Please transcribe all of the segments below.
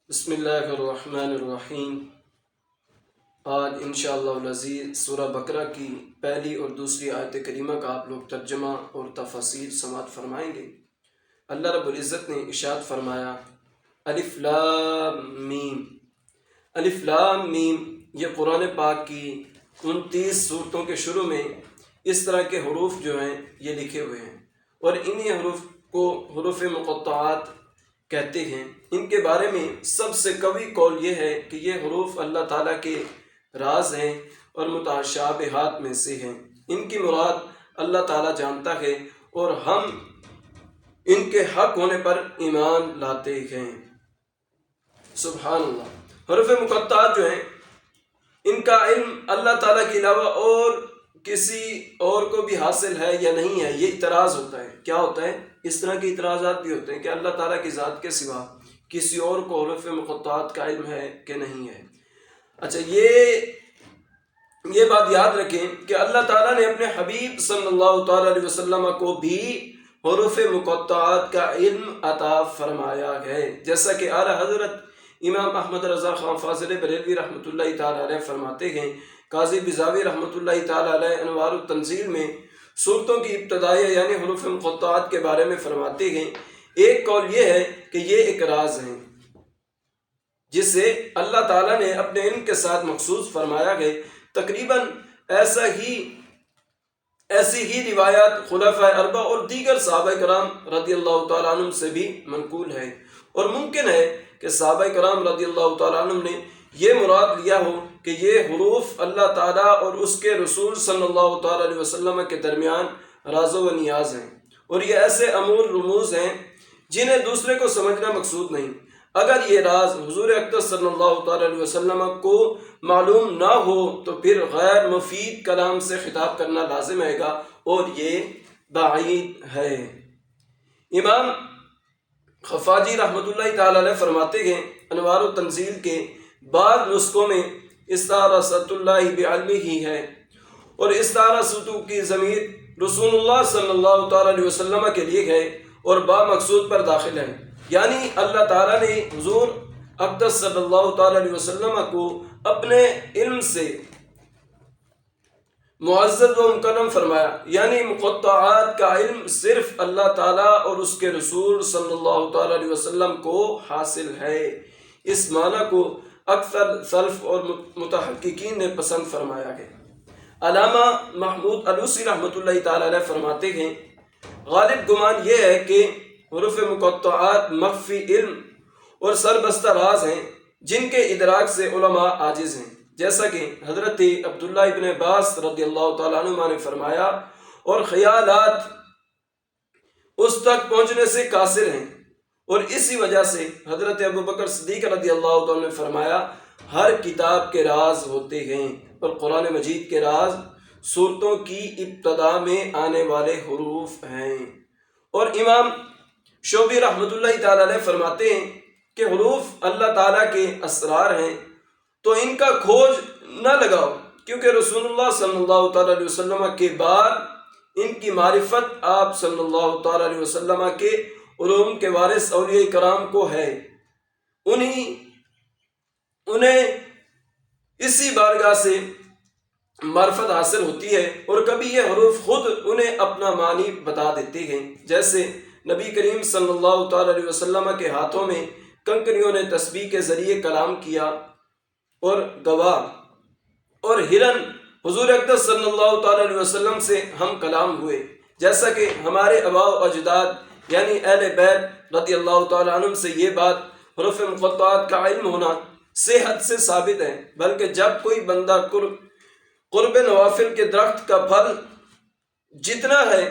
بسم اللہ الرحمن الرحیم۔ آج انشاءاللہ العزیز سورہ بقرہ کی پہلی اور دوسری آیت کریمہ کا آپ لوگ ترجمہ اور تفسیر سماعت فرمائیں گے۔ اللہ رب العزت نے ارشاد فرمایا، الف لام میم۔ الف لام میم یہ قرآن پاک کی 29 صورتوں کے شروع میں اس طرح کے حروف جو ہیں یہ لکھے ہوئے ہیں، اور انہی حروف کو حروف مقطعات کہتے ہیں۔ ان کے بارے میں سب سے قوی قول یہ ہے کہ یہ حروف اللہ تعالیٰ کے راز ہیں اور متشابہات میں سے ہیں۔ ان کی مراد اللہ تعالیٰ جانتا ہے اور ہم ان کے حق ہونے پر ایمان لاتے ہیں۔ سبحان اللہ۔ حروف مقطعات جو ہیں ان کا علم اللہ تعالیٰ کے علاوہ اور کسی اور کو بھی حاصل ہے یا نہیں ہے، یہ اعتراض ہوتا ہے۔ کیا ہوتا ہے؟ اس طرح کے اعتراضات بھی ہوتے ہیں کہ اللہ تعالیٰ کی ذات کے سوا کسی اور کو حروف مقطعات کا علم ہے کہ نہیں ہے۔ اچھا، یہ بات یاد رکھیں کہ اللہ تعالیٰ نے اپنے حبیب صلی اللہ تعالیٰ علیہ وسلم کو بھی حروف مقطعات کا علم عطا فرمایا ہے، جیسا کہ اعلیٰ حضرت امام احمد رضا خان فاضل بریلوی رحمۃ اللہ تعالیٰ علیہ فرماتے ہیں۔ قاضی بیضاوی رحمۃ اللہ تعالیٰ علیہ انوار التنزیل میں صورتوں کی ابتدائیہ یعنی حروف مقطعات کے بارے میں فرماتے ہیں، ایک قول یہ ہے کہ یہ ایک راز ہیں جسے اللہ تعالیٰ نے اپنے علم کے ساتھ مخصوص فرمایا ہے۔ تقریباً ایسی ہی روایات خلفائے اربعہ اور دیگر صحابہ کرام رضی اللہ تعالیٰ عنہ سے بھی منقول ہے، اور ممکن ہے کہ صحابہ کرام رضی اللہ تعالیٰ عنہ نے یہ مراد لیا ہو کہ یہ حروف اللہ تعالیٰ اور اس کے رسول صلی اللہ تعالیٰ علیہ وسلم کے درمیان راز و نیاز ہیں، اور یہ ایسے امور رموز ہیں جنہیں دوسرے کو سمجھنا مقصود نہیں۔ اگر یہ راز حضور اقدس صلی اللہ تعالیٰ علیہ وسلم کو معلوم نہ ہو تو پھر غیر مفید کلام سے خطاب کرنا لازم ہے گا، اور یہ بعید ہے۔ امام خفاجی رحمۃ اللہ تعالیٰ علیہ فرماتے ہیں، انوار التنزیل کے بعض نسخوں میں استعارۃ اللہ بعلمہ ہی ہے، اور استعارۃ کی ضمیر رسول اللہ صلی اللہ تعالیٰ علیہ وسلم کے لیے ہے اور با مقصود پر داخل ہے، یعنی اللہ تعالیٰ نے حضور اقدس صلی اللہ تعالیٰ علیہ وسلم کو اپنے علم سے معزز و مکرم فرمایا، یعنی مقطعات کا علم صرف اللہ تعالیٰ اور اس کے رسول صلی اللہ تعالیٰ علیہ وسلم کو حاصل ہے۔ اس معنی کو اکثر سلف اور متحققین نے پسند فرمایا ہے۔ علامہ محمود علوسی رحمۃ اللہ تعالیٰ علیہ فرماتے ہیں، غالب گمان یہ ہے کہ حروف مقطعات مخفی علم اور سربستہ راز ہیں جن کے ادراک سے علماء عاجز ہیں، جیسا کہ حضرت عبداللہ ابن عباس رضی اللہ تعالیٰ عنہ نے فرمایا، اور خیالات اس تک پہنچنے سے قاصر ہیں، اور اسی وجہ سے حضرت ابوبکر صدیق رضی اللہ تعالیٰ عنہ نے فرمایا، ہر کتاب کے راز ہوتے ہیں، اور قرآن مجید کے راز صورتوں کی ابتدا میں آنے والے حروف ہیں۔ اور امام شعبی رحمۃ اللہ تعالیٰ علیہ فرماتے ہیں کہ حروف اللہ تعالیٰ کے اسرار ہیں، تو ان کا کھوج نہ لگاؤ، کیونکہ رسول اللہ صلی اللہ تعالیٰ علیہ وسلم کے بعد ان کی معرفت آپ صلی اللہ تعالیٰ علیہ وسلم کے علوم کے وارث اولیاء کرام کو ہے، انہیں اسی بارگاہ سے معرفت حاصل ہوتی ہے، اور کبھی یہ حروف خود انہیں اپنا معنی بتا دیتے ہیں، جیسے نبی کریم صلی اللہ تعالیٰ علیہ وسلم کے ہاتھوں میں کنکریوں نے تسبیح کے ذریعے کلام کیا، اور گواہ اور ہرن حضور اقدس صلی اللہ تعالیٰ علیہ وسلم سے ہم کلام ہوئے، جیسا کہ ہمارے آباء و اجداد یعنی اہل بیت رضی اللہ تعالیٰ عنہ سے یہ بات حروف مقطعات کا علم ہونا صحت سے ثابت ہے۔ بلکہ جب کوئی بندہ قرب نوافل کے درخت کا پھل جتنا ہے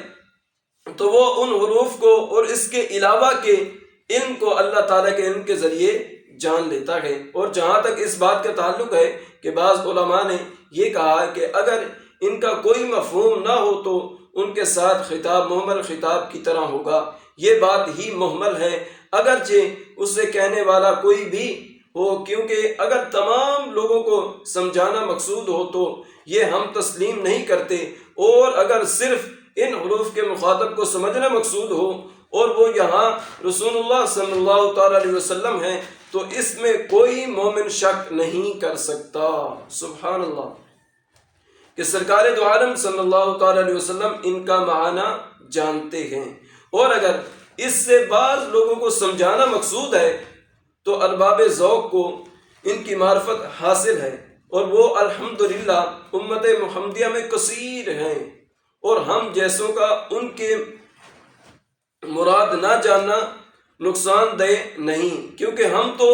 تو وہ ان حروف کو اور اس کے علاوہ کے علم کو اللہ تعالیٰ کے علم کے ذریعے جان لیتا ہے۔ اور جہاں تک اس بات کا تعلق ہے کہ بعض علماء نے یہ کہا کہ اگر ان کا کوئی مفہوم نہ ہو تو ان کے ساتھ خطاب محمل خطاب کی طرح ہوگا، یہ بات ہی محمل ہے اگرچہ اسے کہنے والا کوئی بھی ہو، کیونکہ اگر تمام لوگوں کو سمجھانا مقصود ہو تو یہ ہم تسلیم نہیں کرتے، اور اگر صرف ان حروف کے مخاطب کو سمجھنا مقصود ہو اور وہ یہاں رسول اللہ صلی اللہ تعالیٰ علیہ وسلم ہیں، تو اس میں کوئی مومن شک نہیں کر سکتا۔ سبحان اللہ، کہ سرکار دو عالم صلی اللہ تعالیٰ علیہ وسلم ان کا معنی جانتے ہیں۔ اور اگر اس سے بعض لوگوں کو سمجھانا مقصود ہے تو ارباب ذوق کو ان کی معرفت حاصل ہے، اور وہ الحمدللہ امت محمدیہ میں کثیر ہیں، اور ہم جیسوں کا ان کے مراد نہ جاننا نقصان دہ نہیں، کیونکہ ہم تو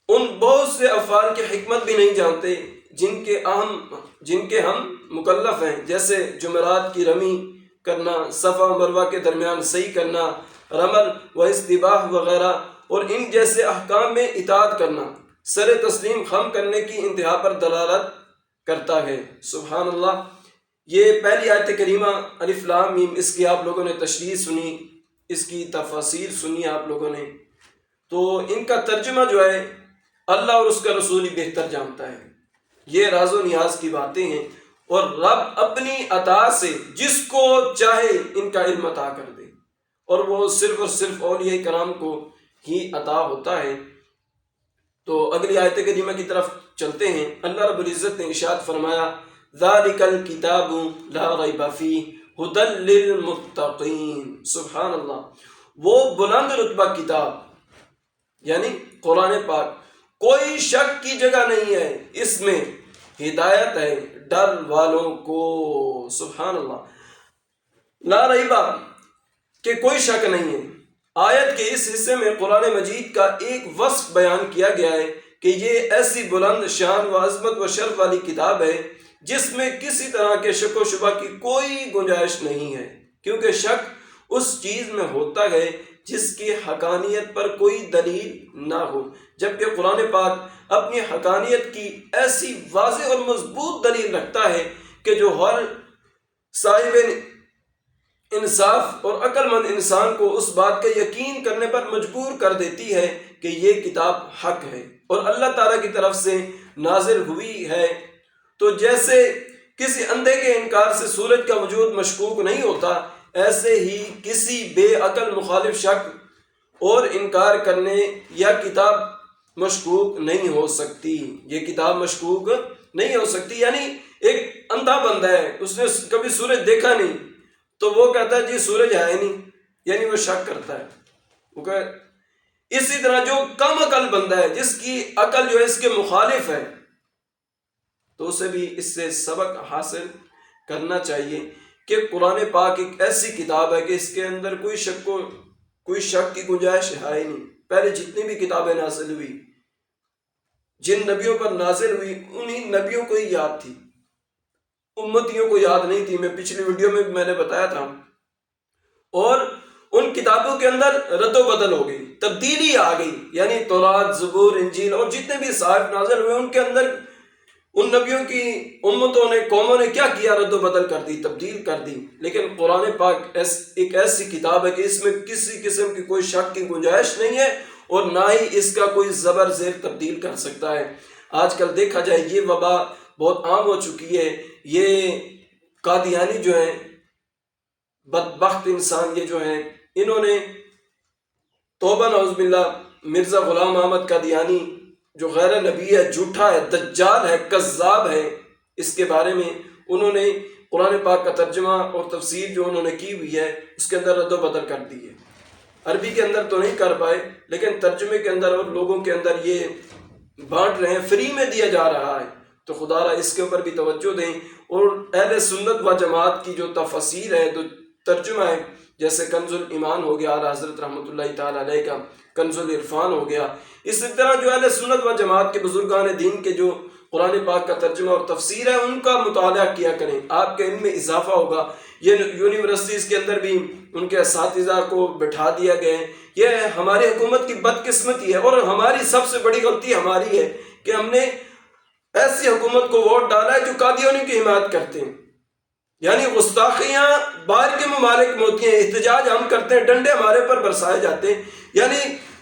ان بہت سے افعال کی حکمت بھی نہیں جانتے جن کے ہم مکلف ہیں، جیسے جمعرات کی رمی کرنا، صفا و مروہ کے درمیان صحیح کرنا، رمل و استباح وغیرہ، اور ان جیسے احکام میں اطاعت کرنا سر تسلیم خم کرنے کی انتہا پر دلالت کرتا ہے۔ سبحان اللہ، یہ پہلی آیت کریمہ الف لام میم، اس کی آپ لوگوں نے تشریح سنی، اس کی تفاسیر سنی آپ لوگوں نے، تو ان کا ترجمہ جو ہے اللہ اور اس کا رسول ہی بہتر جانتا ہے۔ یہ راز و نیاز کی باتیں ہیں، اور رب اپنی عطا سے جس کو چاہے ان کا علم عطا کر دے، اور وہ صرف اور صرف اولیاء کرام کو ہی عطا ہوتا ہے۔ تو اگلی آیت کریمہ کی طرف چلتے ہیں۔ اللہ رب العزت نے ارشاد فرمایا ذَلِكَ الْكِتَابُ لَا رَيْبَ فِيهِ هُدًى لِّلْمُتَّقِينَ۔ سبحان اللہ، وہ بلند رتبہ کتاب یعنی قرآن پاک کوئی شک کی جگہ نہیں ہے، اس میں ہدایت ہے ڈر والوں کو۔ سبحان اللہ، لا ریبہ کہ کوئی شک نہیں ہے۔ آیت کے اس حصے میں قرآن مجید کا ایک وصف بیان کیا گیا ہے کہ یہ ایسی بلند شان و عظمت و شرف والی کتاب ہے جس میں کسی طرح کے شک و شبہ کی کوئی گنجائش نہیں ہے، کیونکہ شک اس چیز میں ہوتا ہے جس کی حقانیت پر کوئی دلیل نہ ہو، جبکہ قرآن پاک اپنی حقانیت کی ایسی واضح اور مضبوط دلیل رکھتا ہے کہ جو ہر صاحب انصاف اور عقل مند انسان کو اس بات کا یقین کرنے پر مجبور کر دیتی ہے کہ یہ کتاب حق ہے اور اللہ تعالیٰ کی طرف سے نازل ہوئی ہے۔ تو جیسے کسی اندھے کے انکار سے سورج کا وجود مشکوک نہیں ہوتا، ایسے ہی کسی بے عقل مخالف شک اور انکار کرنے یا کتاب مشکوک نہیں ہو سکتی۔ یہ کتاب مشکوک نہیں ہو سکتی، یعنی ایک اندھا بندہ ہے، اس نے کبھی سورج دیکھا نہیں، تو وہ کہتا ہے جی سورج ہے نہیں، یعنی وہ شک کرتا ہے۔ وہ کہ اسی طرح جو کم عقل بندہ ہے، جس کی عقل جو ہے اس کے مخالف ہے، تو اسے بھی اس سے سبق حاصل کرنا چاہیے کہ قرآن پاک ایک ایسی کتاب ہے کہ اس کے اندر کوئی شک کی گنجائش ہے ہی نہیں۔ پہلے جتنی بھی کتابیں نازل ہوئی، جن نبیوں پر نازل ہوئی، انہی نبیوں کو ہی یاد تھی، امتیوں کو یاد نہیں تھی۔ میں پچھلی ویڈیو میں بھی میں نے بتایا تھا، اور ان کتابوں کے اندر رد و بدل ہو گئی، تبدیلی آ گئی، یعنی تورات، زبور، انجیل اور جتنے بھی صحائف نازل ہوئے ان کے اندر ان نبیوں کی امتوں نے، قوموں نے کیا کیا؟ رد و بدل کر دی، تبدیل کر دی۔ لیکن قرآن پاک ایک ایسی کتاب ہے کہ اس میں کسی قسم کی کوئی شک کی گنجائش نہیں ہے، اور نہ ہی اس کا کوئی زبر زیر تبدیل کر سکتا ہے۔ آج کل دیکھا جائے یہ وبا بہت عام ہو چکی ہے، یہ قادیانی جو ہیں، بدبخت انسان یہ جو ہیں، انہوں نے توبہ نعوذ باللہ مرزا غلام احمد قادیانی جو غیر نبی ہے، جھوٹا ہے، دجال ہے، کذاب ہے، اس کے بارے میں انہوں نے قرآن پاک کا ترجمہ اور تفسیر جو انہوں نے کی ہوئی ہے اس کے اندر رد و بدل کر دی ہے۔ عربی کے اندر تو نہیں کر پائے، لیکن ترجمے کے اندر اور لوگوں کے اندر یہ بانٹ رہے ہیں، فری میں دیا جا رہا ہے۔ تو خدا را اس کے اوپر بھی توجہ دیں، اور اہل سنت و جماعت کی جو تفسیر ہے، جو ترجمہ ہے، جیسے کنز الایمان ہو گیا اعلیٰ حضرت رحمۃ اللہ تعالیٰ علیہ کا، کنز العرفان ہو گیا، اسی طرح جو اہل سنت و جماعت کے بزرگان دین کے جو قرآن پاک کا ترجمہ اور تفسیر ہے ان کا مطالعہ کیا کریں، آپ کے علم میں اضافہ ہوگا۔ یہ یونیورسٹیز کے اندر بھی ان کے اساتذہ کو بٹھا دیا گیا ہے۔ یہ ہماری حکومت کی بدقسمتی ہے، اور ہماری سب سے بڑی غلطی ہماری ہے کہ ہم نے ایسی حکومت کو ووٹ ڈالا ہے جو قادیانی کی حمایت کرتے ہیں، یعنی گستاخیاں باہر کے ممالک میں ہوتی ہیں، احتجاج ہم کرتے ہیں، ڈنڈے ہمارے پر برسائے جاتے ہیں، یعنی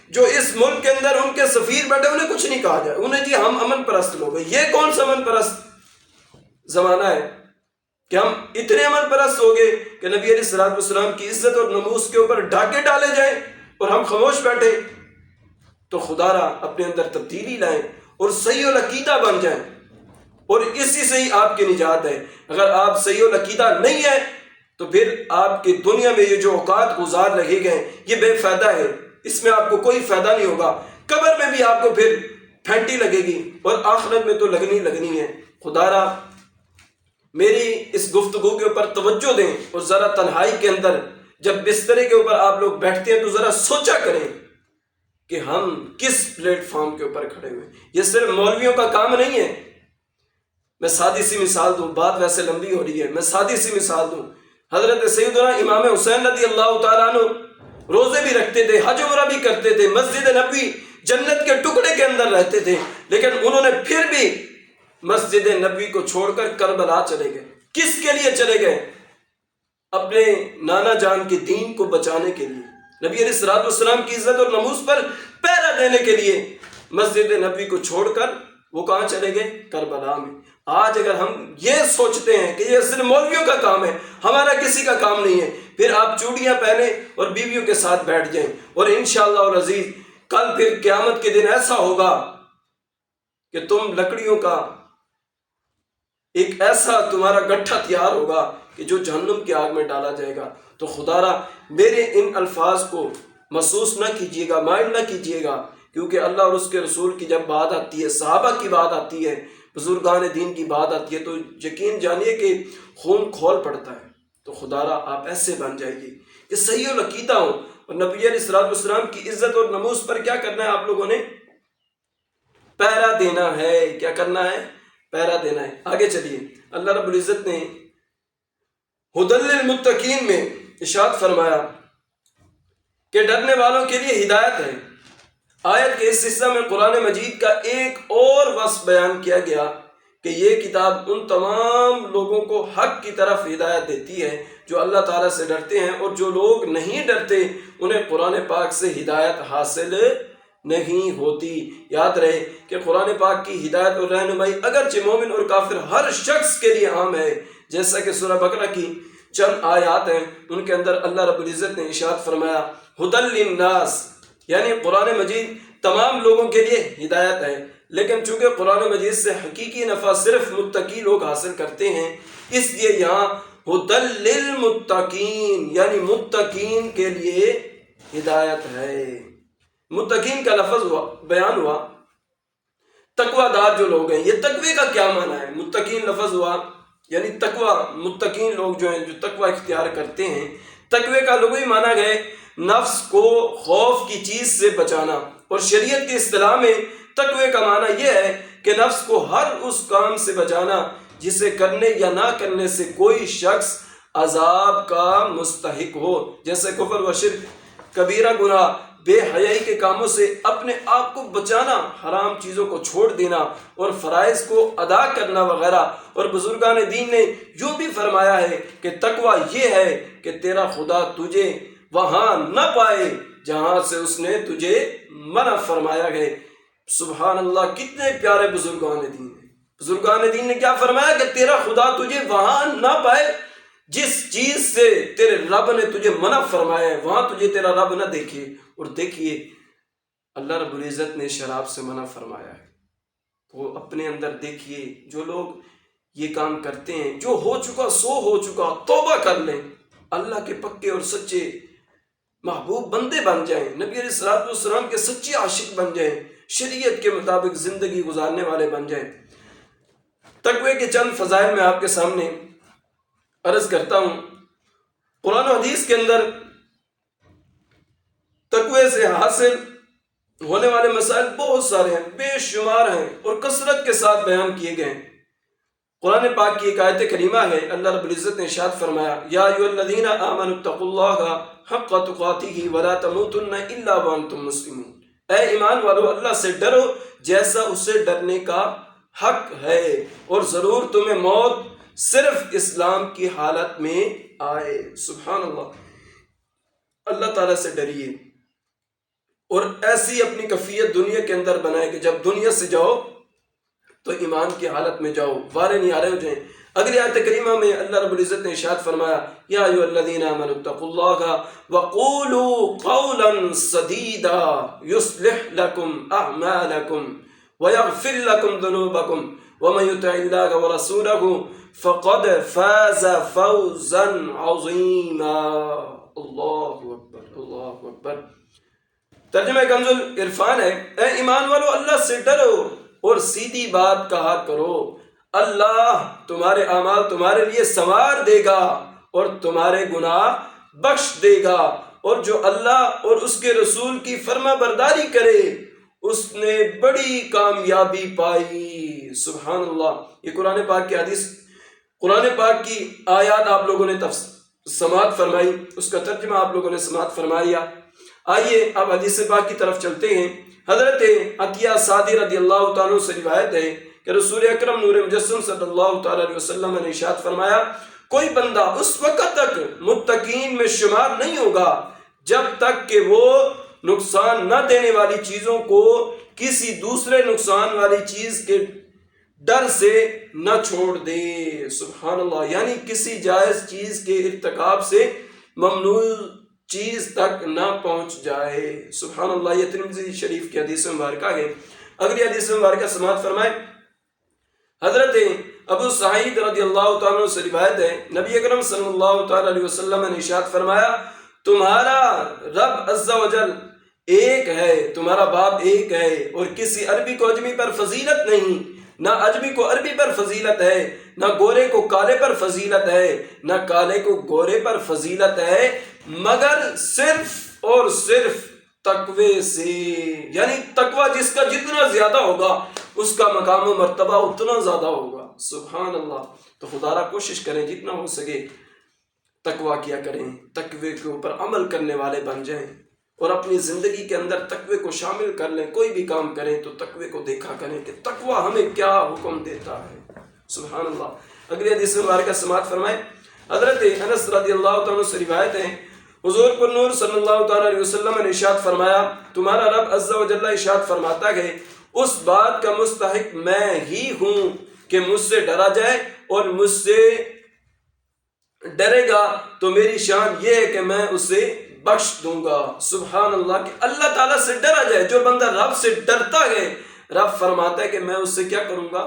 جو اس ملک کے اندر ان کے سفیر بیٹھے انہیں کچھ نہیں کہا جائے، انہیں جی ہم امن پرست لوگ ہیں۔ یہ کون سا امن پرست زمانہ ہے؟ کہ ہم اتنے عمل پرست ہو گئے کہ نبی علیہ السلام کی عزت اور نموز کے اوپر ڈاکے ڈالے جائیں اور ہم خاموش بیٹھے؟ تو خدا را اپنے اندر تبدیلی لائیں اور صحیح العقیدہ بن جائیں، اور اسی سے ہی آپ کی نجات ہے۔ اگر آپ صحیح العقیدہ نہیں ہے تو پھر آپ کی دنیا میں یہ جو اوقات گزار رہے گئے یہ بے فائدہ ہے، اس میں آپ کو کوئی فائدہ نہیں ہوگا۔ قبر میں بھی آپ کو پھر پھینٹی لگے گی اور آخرت میں تو لگنی ہے۔ خدا را میری اس گفتگو کے اوپر توجہ دیں، اور ذرا تنہائی کے اندر جب بسترے کے اوپر آپ لوگ بیٹھتے ہیں تو ذرا سوچا کریں کہ ہم کس پلیٹ فارم کے اوپر کھڑے ہوئے۔ یہ صرف مولویوں کا کام نہیں ہے۔ میں سادی سی مثال دوں، بات ویسے لمبی ہو رہی ہے، میں سادی سی مثال دوں۔ حضرت سیدنا امام حسین رضی اللہ تعالیٰ عنہ روزے بھی رکھتے تھے، حج عمرہ بھی کرتے تھے، مسجد نبوی جنت کے ٹکڑے کے اندر رہتے تھے، لیکن انہوں نے پھر بھی مسجد نبوی کو چھوڑ کر کربلا چلے گئے۔ کس کے لیے چلے گئے؟ اپنے نانا جان کے دین کو بچانے کے لیے، نبی علیہ السلام کی عزت اور نموز پر پہرا دینے کے لیے مسجد نبوی کو چھوڑ کر وہ کہاں چلے گئے؟ کربلا میں۔ آج اگر ہم یہ سوچتے ہیں کہ یہ صرف مولویوں کا کام ہے، ہمارا کسی کا کام نہیں ہے، پھر آپ چوڑیاں پہنے اور بیویوں کے ساتھ بیٹھ جائیں، اور انشاءاللہ العزیز کل پھر قیامت کے دن ایسا ہوگا کہ تم لکڑیوں کا ایک ایسا تمہارا گٹھا تیار ہوگا کہ جو جہنم کی آگ میں ڈالا جائے گا۔ تو خدا را میرے ان الفاظ کو محسوس نہ کیجیے گا، مائنڈ نہ کیجیے گا، کیونکہ اللہ اور اس کے رسول کی جب بات آتی ہے، صحابہ کی بات آتی ہے، بزرگان دین کی بات آتی ہے، تو یقین جانیے کہ خون کھول پڑتا ہے۔ تو خدا را آپ ایسے بن جائیے کہ صحیح العقیدہ ہو، اور نبی علیہ السلام کی عزت اور نموز پر کیا کرنا ہے؟ آپ لوگوں نے پہرا دینا ہے۔ کیا کرنا ہے؟ پہرا دینا ہے۔ آگے چلیے، اللہ رب العزت نے ہدی للمتقین میں ارشاد فرمایا کہ ڈرنے والوں کے لیے ہدایت ہے۔ آیت کے اس حصہ میں قرآن مجید کا ایک اور وصف بیان کیا گیا کہ یہ کتاب ان تمام لوگوں کو حق کی طرف ہدایت دیتی ہے جو اللہ تعالیٰ سے ڈرتے ہیں، اور جو لوگ نہیں ڈرتے انہیں قرآن پاک سے ہدایت حاصل نہیں ہوتی۔ یاد رہے کہ قرآن پاک کی ہدایت اور رہنمائی اگرچہ مومن اور کافر ہر شخص کے لیے عام ہے، جیسا کہ سورہ بقرہ کی چند آیات ہیں، ان کے اندر اللہ رب العزت نے ارشاد فرمایا ہدی للناس، یعنی قرآن مجید تمام لوگوں کے لیے ہدایت ہے، لیکن چونکہ قرآن مجید سے حقیقی نفع صرف متقی لوگ حاصل کرتے ہیں، اس لیے یہاں ہدی للمتقین یعنی متقین کے لیے ہدایت ہے۔ متقین کا لفظ بیان ہوا، تقوی دار جو لوگ ہیں۔ یہ تقوی کا کیا معنی ہے؟ متقین لفظ ہوا یعنی تقوی، متقین لوگ جو ہیں جو تقوی اختیار کرتے ہیں۔ تقوی کا لغوی معنی ہے نفس کو خوف کی چیز سے بچانا، اور شریعت کی اصطلاح میں تقوی کا معنی یہ ہے کہ نفس کو ہر اس کام سے بچانا جسے کرنے یا نہ کرنے سے کوئی شخص عذاب کا مستحق ہو، جیسے کفر و شرک، کبیرہ گناہ، بے حیائی کے کاموں سے اپنے آپ کو بچانا، حرام چیزوں کو چھوڑ دینا اور فرائض کو ادا کرنا وغیرہ۔ اور بزرگان دین نے یوں بھی فرمایا ہے کہ تقوی یہ ہے کہ تیرا خدا تجھے وہاں نہ پائے جہاں سے اس نے تجھے منع فرمایا ہے۔ سبحان اللہ، کتنے پیارے بزرگان دین ہیں۔ بزرگان دین نے کیا فرمایا کہ تیرا خدا تجھے وہاں نہ پائے جس چیز سے تیرے رب نے تجھے منع فرمایا ہے، وہاں تجھے تیرا رب نہ دیکھے۔ اور دیکھیے اللہ رب العزت نے شراب سے منع فرمایا ہے، تو اپنے اندر دیکھیے جو لوگ یہ کام کرتے ہیں، جو ہو چکا سو ہو چکا، توبہ کر لیں، اللہ کے پکے اور سچے محبوب بندے بن جائیں، نبی علیہ السلام کے سچے عاشق بن جائیں، شریعت کے مطابق زندگی گزارنے والے بن جائیں۔ تقوی کے چند فضائل میں آپ کے سامنے عرض کرتا ہوں۔ قرآن و حدیث کے اندر تقوی سے حاصل ہونے والے مسائل بہت سارے ہیں، بے شمار ہیں، اور کثرت کے ساتھ بیان کیے گئے ہیں۔ قرآن پاک کی ایک آیت کریمہ ہے، اللہ رب العزت نے ارشاد فرمایا یا ایھا الذین آمنوا اتقوا اللہ حق تقاتہ ولا تموتن الا وانتم مسلمون۔ اے ایمان والو، اللہ سے ڈرو جیسا اسے ڈرنے کا حق ہے، اور ضرور تمہیں موت صرف اسلام کی حالت میں آئے۔ سبحان اللہ، اللہ تعالیٰ سے ڈریے اور ایسی اپنی کیفیت دنیا کے اندر بنائے کہ جب دنیا سے جاؤ تو ایمان کی حالت میں جاؤ، وارے نہیں آ رہے ہو جائیں۔ اگلی آیت کریمہ میں اللہ رب العزت نے ارشاد فرمایا یا ایھا الذین آمنوا اتقوا اللہ وقولوا قولا سدیدا یصلح لکم اعمالکم ویغفر لکم ذنوبکم ومن یطع اللہ ورسولہ فقد فاز فوزا عظیما۔ اللہ اکبر، اللہ اکبر۔ ترجمہ کنز العرفان ہے، اے ایمان والو اللہ سے ڈرو اور سیدھی بات کہا کرو، اللہ تمہارے اعمال تمہارے لیے سنوار دے گا اور تمہارے گناہ بخش دے گا، اور جو اللہ اور اس کے رسول کی فرما برداری کرے اس نے بڑی کامیابی پائی۔ سبحان اللہ۔ یہ قرآن پاک کی حدیث، قرآن پاک کی آیات آپ لوگوں نے سماعت فرمائی، اس کا ترجمہ آپ لوگوں نے سماعت فرمایا۔ آئیے اب حدیث پاک کی طرف چلتے ہیں۔ حضرت عطیہ سعدی رضی اللہ تعالیٰ سے روایت ہے کہ رسول اکرم نور مجسم صلی اللہ تعالیٰ علیہ وسلم نے ارشاد فرمایا کوئی بندہ اس وقت تک متقین میں شمار نہیں ہوگا جب تک کہ وہ نقصان نہ دینے والی چیزوں کو کسی دوسرے نقصان والی چیز کے ڈر سے نہ چھوڑ دے۔ سبحان اللہ، یعنی کسی جائز چیز کے ارتکاب سے ممنوع چیز تک نہ پہنچ جائے۔ سبحان اللہ۔ یہ ترمذی شریف کی حدیث مبارکہ ہے۔ اگلی حدیث مبارکہ سماعت فرمائے۔ حضرت ابو سعید رضی اللہ تعالیٰ سے روایت ہے، نبی اکرم صلی اللہ تعالیٰ علیہ وسلم نے ارشاد فرمایا تمہارا رب عز و جل ایک ہے، تمہارا باپ ایک ہے، اور کسی عربی کو اجمی پر فضیلت نہیں، نہ اجمی کو عربی پر فضیلت ہے، نہ گورے کو کالے پر فضیلت ہے، نہ کالے کو گورے پر فضیلت ہے، مگر صرف اور صرف تقوی سے، یعنی تقوی جس کا جتنا زیادہ ہوگا اس کا مقام و مرتبہ اتنا زیادہ ہوگا۔ سبحان اللہ۔ تو خدا را کوشش کریں جتنا ہو سکے تقوی کیا کریں، تقوی کے اوپر عمل کرنے والے بن جائیں، اور اپنی زندگی کے اندر تقوی کو شامل کر لیں۔ کوئی بھی کام کریں تو تقوی کو دیکھا کریں کہ تقوی ہمیں کیا حکم دیتا ہے۔ سبحان اللہ۔ اگلی حدیث مبارکہ سماعت فرمائے۔ حضرت انس رضی اللہ تعالیٰ سے روایت ہے، حضور پر نور صلی اللہ تعالیٰ علیہ وسلم نے ارشاد فرمایا تمہارا رب عز و جل ارشاد فرماتا ہے اس بات کا مستحق میں ہی ہوں کہ مجھ سے ڈرا جائے، اور مجھ سے ڈرے گا تو میری شان یہ ہے کہ میں اسے بخش دوں گا۔ سبحان اللہ، کہ اللہ تعالیٰ سے ڈرا جائے۔ جو بندہ رب سے ڈرتا ہے رب فرماتا ہے کہ میں اس سے کیا کروں گا؟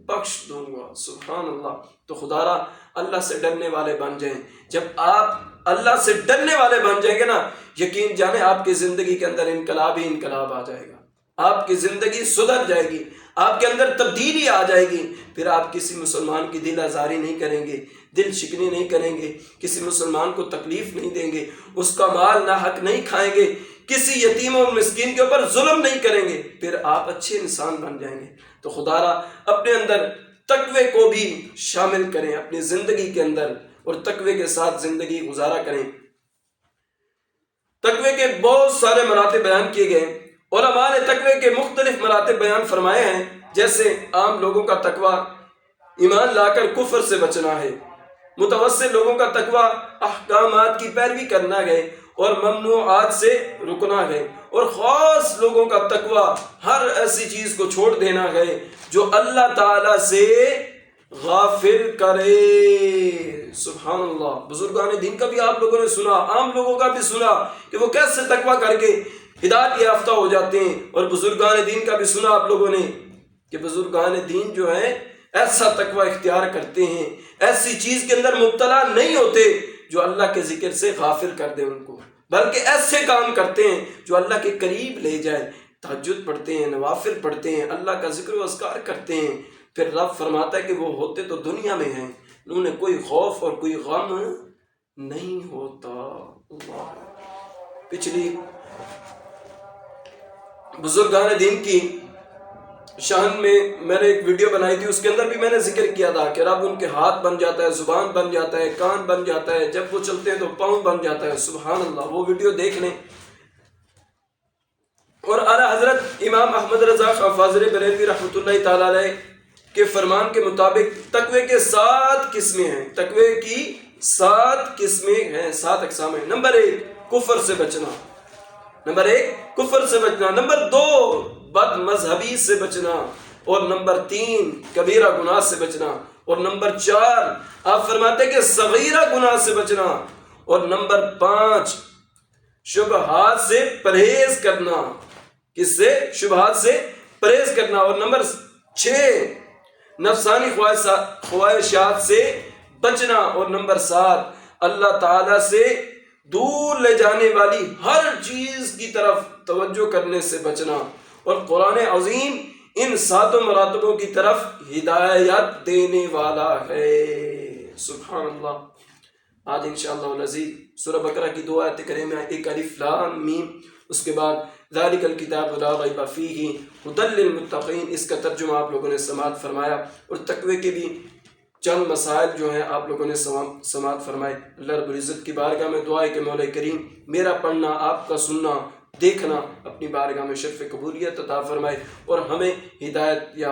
بخش دوں گا۔ سبحان اللہ۔ تو خدا را اللہ سے ڈرنے والے بن جائیں۔ جب آپ اللہ سے ڈرنے والے بن جائیں گے نا، یقین جانیں آپ کی زندگی کے اندر انقلاب ہی انقلاب آ جائے گا، آپ کی زندگی سدھر جائے گی، آپ کے اندر تبدیلی آ جائے گی۔ پھر آپ کسی مسلمان کی دل آزاری نہیں کریں گے، دل شکنی نہیں کریں گے، کسی مسلمان کو تکلیف نہیں دیں گے، اس کا مال ناحق نہیں کھائیں گے، کسی یتیم و مسکین کے اوپر ظلم نہیں کریں گے، پھر آپ اچھے انسان بن جائیں گے۔ تو خدا را اپنے اندر تقوی کو بھی شامل کریں اپنی زندگی کے اندر، اور تقوی کے ساتھ زندگی گزارا کریں۔ تقوی کے بہت سارے مراتب بیان کیے گئے، علماء نے تقوی کے مختلف مراتب بیان فرمائے ہیں، جیسے عام لوگوں کا تقوی ایمان لا کر کفر سے بچنا ہے، متوسط لوگوں کا تقوی احکامات کی پیروی کرنا ہے اور ممنوعات سے رکنا ہے، اور خاص لوگوں کا تقوی ہر ایسی چیز کو چھوڑ دینا ہے جو اللہ تعالی سے غافل کرے۔ سبحان اللہ۔ بزرگان دین کا بھی آپ لوگوں نے سنا، عام لوگوں کا بھی سنا کہ وہ کیسے تقوی کر کے ہدایت یافتہ ہو جاتے ہیں، اور بزرگان دین کا بھی سنا آپ لوگوں نے کہ بزرگان دین جو ہیں ایسا تقوی اختیار کرتے ہیں، ایسی چیز کے اندر مبتلا نہیں ہوتے جو اللہ کے ذکر سے غافل کر دے ان کو، بلکہ ایسے کام کرتے ہیں جو اللہ کے قریب لے جائے، تہجد پڑھتے ہیں، نوافل پڑھتے ہیں، اللہ کا ذکر و اذکار کرتے ہیں۔ پھر رب فرماتا ہے کہ وہ ہوتے تو دنیا میں ہیں، انہیں کوئی خوف اور کوئی غم نہیں ہوتا۔ اللہ۔ پچھلی بزرگان دین کی شان میں نے ایک ویڈیو بنائی تھی، اس کے اندر بھی میں نے ذکر کیا تھا کہ رب ان کے ہاتھ بن جاتا ہے، زبان بن جاتا ہے، کان بن جاتا ہے، جب وہ چلتے ہیں تو پاؤں بن جاتا ہے۔ سبحان اللہ۔ وہ ویڈیو دیکھ لیں۔ اور اعلیٰ حضرت امام احمد رضا خان فاضل بریلوی رحمۃ اللہ تعالیٰ علیہ کے فرمان کے مطابق تقوی کے 7 قسمیں ہیں، تقوی کی 7 قسمیں ہیں، 7 اقسام ہیں۔ نمبر 1 کفر سے بچنا، نمبر 1 کفر سے بچنا، نمبر 2 بد مذہبی سے بچنا، اور نمبر 3 کبیرہ گناہ سے بچنا، اور نمبر 4 آپ فرماتے ہیں کہ صغیرہ گناہ سے بچنا، اور نمبر 5 شبہات سے پرہیز کرنا. کس سے؟ شبہات سے پرہیز کرنا. اور نمبر 6 نفسانی خواہشات سے بچنا. اور نمبر 7 اللہ تعالی سے دور لے جانے والی ہر چیز کی طرف توجہ کرنے سے بچنا. اور قرآن عظیم ان 7 مراتبوں کی طرف ہدایت دینے والا ہے. سبحان اللہ. آج انشاءاللہ العزیز سورہ بقرہ کی 2 آیتیں کریمہ، ایک الف لام میم، اس کے بعد ذالک الکتاب لا ریب فیہ ھدی للمتقین، اس کا ترجمہ آپ لوگوں نے سماعت فرمایا، اور تقوی کے بھی چند مسائل جو ہیں آپ لوگوں نے سماعت فرمائے. اللہ رب العزت کی بارگاہ میں دعا ہے کہ مولا کریم میرا پڑھنا، آپ کا سننا، دیکھنا اپنی بارگاہ میں شرف قبولیت عطا فرمائے، اور ہمیں ہدایت یا